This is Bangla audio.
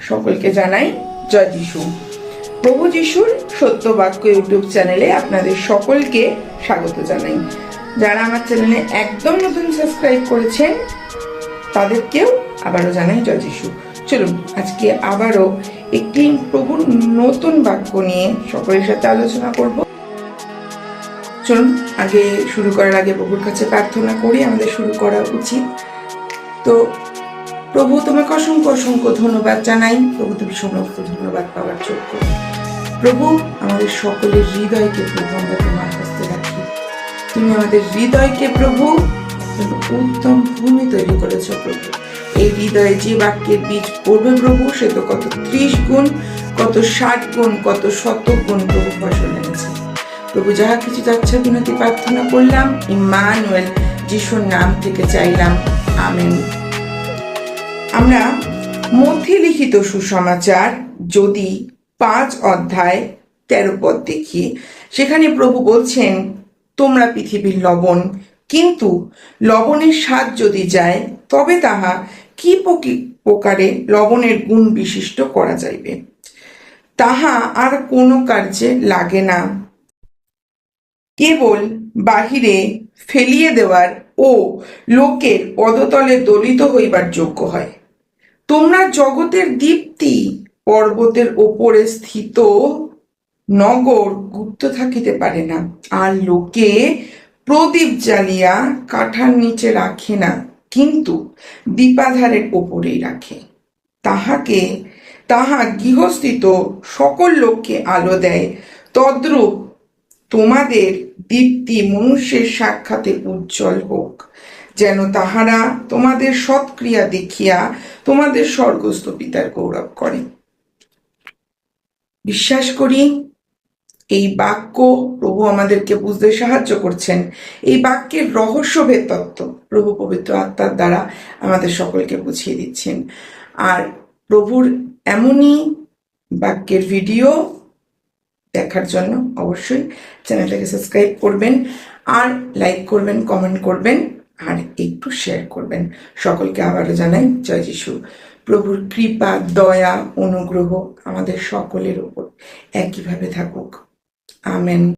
সকলকে জানাই জয় যিশু। প্রভু যিশুর সত্য বাক্য ইউটিউব চ্যানেলে আপনাদের সকলকে স্বাগত জানাই। যারা আমার চ্যানেলে একদম নতুন সাবস্ক্রাইব করেছেন তাদেরকেও আবারও জানাই জয় যিশু। চলুন আজকে আবারও একটি প্রভুর নতুন বাক্য নিয়ে সকলের সাথে আলোচনা করব। চলুন আগে শুরু করার আগে প্রভুর কাছে প্রার্থনা করি, আমাদের শুরু করা উচিত। তো প্রভু তোমাকে অসংখ্য অসংখ্য ধন্যবাদ জানাই। প্রভু তুমি সমস্ত ধন্যবাদ পাওয়ার যোগ্য। প্রভু আমাদের সকলের হৃদয়কে প্রভু আমরা তোমার হস্তে রাখি। তুমি আমাদের হৃদয়কে প্রভু উত্তম ভূমি তৈরি করেছ প্রভু। এই হৃদয়ে যে বাক্যের বীজ পড়বে প্রভু, সে তো কত 30 গুণ, কত 60 গুণ, কত 100 গুণ প্রভু ফসল এনেছে। প্রভু যাহা কিছু যাচ্ছে বিনতি প্রার্থনা করলাম ইম্মানুয়েল যিশুর নাম থেকে চাইলাম, আমেন। আমরা মধ্যে লিখিত সুসমাচার যদি 5 অধ্যায় 13 পদ দেখি, সেখানে প্রভু বলছেন তোমরা পৃথিবীর লবণ, কিন্তু লবণের স্বাদ যদি যায় তবে তাহা কি প্রকারে লবণের গুণ বিশিষ্ট করা যাইবে, তাহা আর কোনো কার্যে লাগে না, কেবল বাহিরে ফেলিয়ে দেওয়ার ও লোকের পদতলে দলিত হইবার যোগ্য হয়। তোমরা জগতের দীপ্তি, পর্বতের ওপরে স্থিত নগর গুপ্ত থাকিতে পারে না, আর লোকে প্রদীপ জ্বালিয়া কাঠার নিচে রাখে না, কিন্তু দীপাধারের ওপরেই রাখে, তাহা গৃহস্থিত সকল লোককে আলো দেয়। তদ্রূপ তোমাদের দীপ্তি মনুষ্যের সাক্ষাতে উজ্জ্বল হোক, যেন তাহারা তোমাদের সৎক্রিয়া দেখিয়া তোমাদের স্বর্গস্থ পিতার গৌরব করে। বিশ্বাস করি এই বাক্য প্রভু আমাদেরকে বুঝতে সাহায্য করছেন। এই বাক্যের রহস্যভেদ তত্ত্ব প্রভু পবিত্র আত্মার দ্বারা আমাদের সকলকে বুঝিয়ে দিচ্ছেন। আর প্রভুর এমনই বাক্যের ভিডিও দেখার জন্য অবশ্যই চ্যানেলটাকে সাবস্ক্রাইব করবেন, আর লাইক করবেন, কমেন্ট করবেন, আর একটু শেয়ার করবেন। সকলকে আবারও জানাই জয় যিশু। প্রভুর কৃপা, দয়া, অনুগ্রহ আমাদের সকলের উপর একইভাবে থাকুক, আমেন।